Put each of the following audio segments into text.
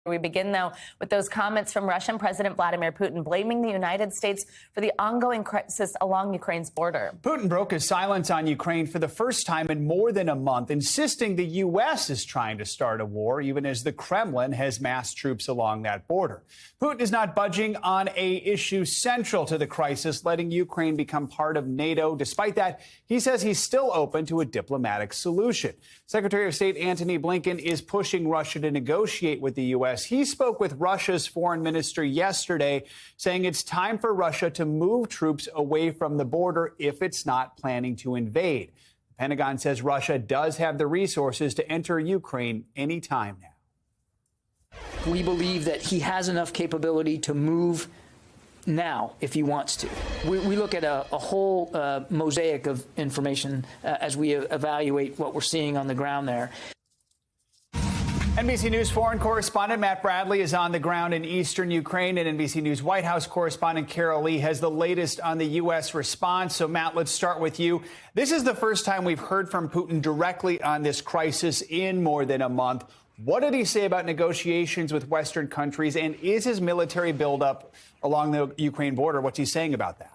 We begin, though, with those comments from Russian President Vladimir Putin blaming the United States for the ongoing crisis along Ukraine's border. Putin broke his silence on Ukraine for the first time in more than a month, insisting the U.S. is trying to start a war, even as the Kremlin has massed troops along that border. Putin is not budging on an issue central to the crisis, letting Ukraine become part of NATO. Despite that, he says he's still open to a diplomatic solution. Secretary of State Antony Blinken is pushing Russia to negotiate with the U.S. He spoke with Russia's foreign minister yesterday, saying it's time for Russia to move troops away from the border if it's not planning to invade. The Pentagon says Russia does have the resources to enter Ukraine any time now. We believe that he has enough capability to move now if he wants to. We look at a whole mosaic of information as we evaluate what we're seeing on the ground there. NBC News foreign correspondent Matt Bradley is on the ground in eastern Ukraine, and NBC News White House correspondent Carol Lee has the latest on the U.S. response. So, Matt, let's start with you. This is the first time we've heard from Putin directly on this crisis in more than a month. What did he say about negotiations with Western countries, and is his military buildup along the Ukraine border? What's he saying about that?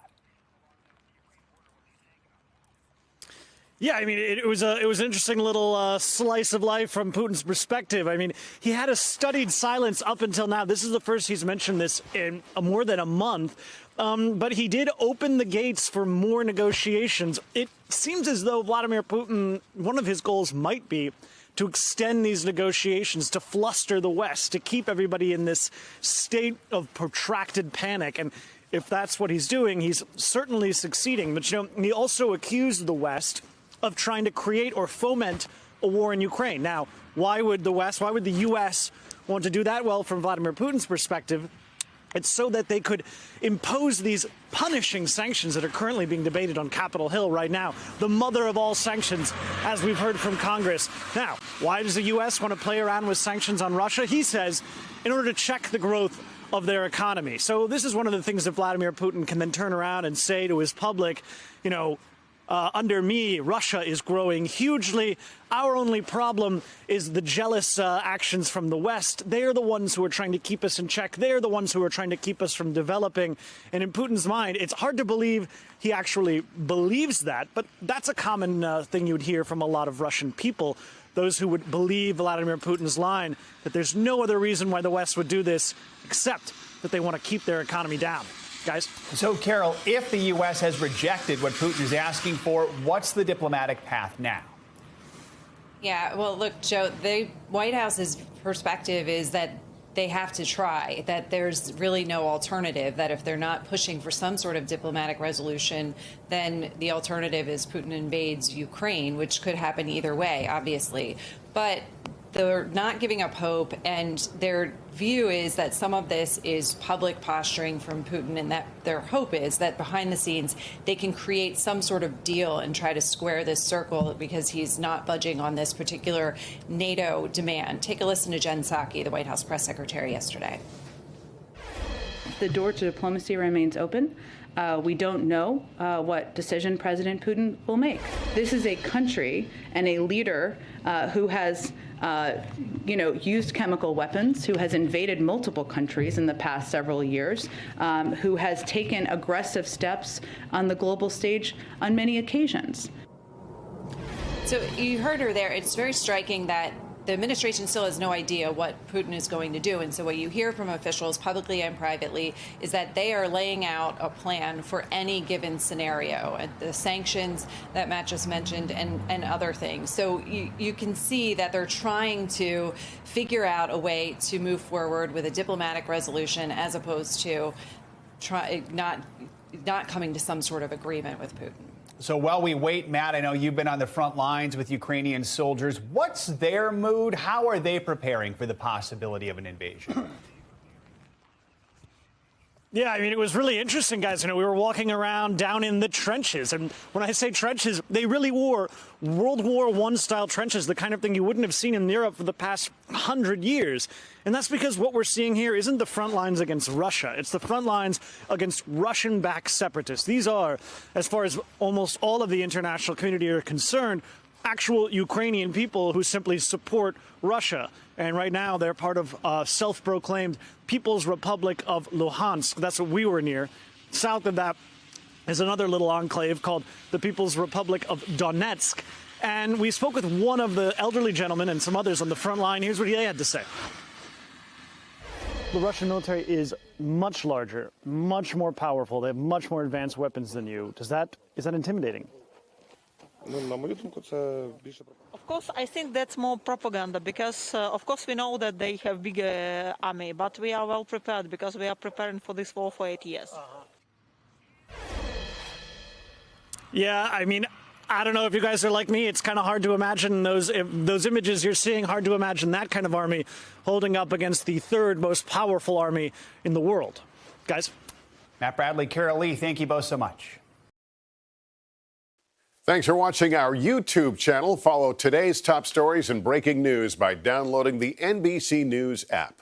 Yeah, I mean, it was an interesting little slice of life from Putin's perspective. I mean, he had a studied silence up until now. This is the first he's mentioned this in more than a month. But he did open the gates for more negotiations. It seems as though Vladimir Putin, one of his goals might be to extend these negotiations, to fluster the West, to keep everybody in this state of protracted panic. And if that's what he's doing, he's certainly succeeding. But, you know, he also accused the West of trying to create or foment a war in Ukraine. Now, why would the U.S. want to do that? Well, from Vladimir Putin's perspective, it's so that they could impose these punishing sanctions that are currently being debated on Capitol Hill right now, the mother of all sanctions, as we've heard from Congress. Now, why does the U.S. want to play around with sanctions on Russia? He says, in order to check the growth of their economy. So this is one of the things that Vladimir Putin can then turn around and say to his public, you know, under me, Russia is growing hugely. Our only problem is the jealous actions from the West. They are the ones who are trying to keep us in check. They are the ones who are trying to keep us from developing. And in Putin's mind, it's hard to believe he actually believes that. But that's a common thing you would hear from a lot of Russian people, those who would believe Vladimir Putin's line that there's no other reason why the West would do this except that they want to keep their economy down. Guys. So, Carol, if the U.S. has rejected what Putin is asking for, what's the diplomatic path now? Yeah, well, look, Joe, the White House's perspective is that they have to try, that there's really no alternative, that if they're not pushing for some sort of diplomatic resolution, then the alternative is Putin invades Ukraine, which could happen either way, obviously. But they're not giving up hope, and their view is that some of this is public posturing from Putin, and that their hope is that behind the scenes they can create some sort of deal and try to square this circle because he's not budging on this particular NATO demand. Take a listen to Jen Psaki, the White House press secretary, yesterday. The door to diplomacy remains open. We don't know what decision President Putin will make. This is a country and a leader who has used chemical weapons, who has invaded multiple countries in the past several years, who has taken aggressive steps on the global stage on many occasions. So you heard her there. It's very striking that the administration still has no idea what Putin is going to do. And so what you hear from officials publicly and privately is that they are laying out a plan for any given scenario, and the sanctions that Matt just mentioned and other things. So you can see that they're trying to figure out a way to move forward with a diplomatic resolution as opposed to not coming to some sort of agreement with Putin. So while we wait, Matt, I know you've been on the front lines with Ukrainian soldiers. What's their mood? How are they preparing for the possibility of an invasion? Yeah, I mean, it was really interesting, guys. You know, we were walking around down in the trenches. And when I say trenches, they really were World War I style trenches, the kind of thing you wouldn't have seen in Europe for the past 100 years. And that's because what we're seeing here isn't the front lines against Russia. It's the front lines against Russian-backed separatists. These are, as far as almost all of the international community are concerned, actual Ukrainian people who simply support Russia. And right now they're part of self-proclaimed People's Republic of Luhansk. That's what we were near. South of that is another little enclave called the People's Republic of Donetsk. And we spoke with one of the elderly gentlemen and some others on the front line. Here's what he had to say. The Russian military is much larger, much more powerful. They have much more advanced weapons than you. Is that intimidating? Of course, I think that's more propaganda because, of course, we know that they have bigger army, but we are well prepared because we are preparing for this war for 8 years. Yeah, I mean, I don't know if you guys are like me. It's kind of hard to imagine those images you're seeing. Hard to imagine that kind of army holding up against the third most powerful army in the world. Guys. Matt Bradley, Carol Lee, thank you both so much. Thanks for watching our YouTube channel. Follow today's top stories and breaking news by downloading the NBC News app.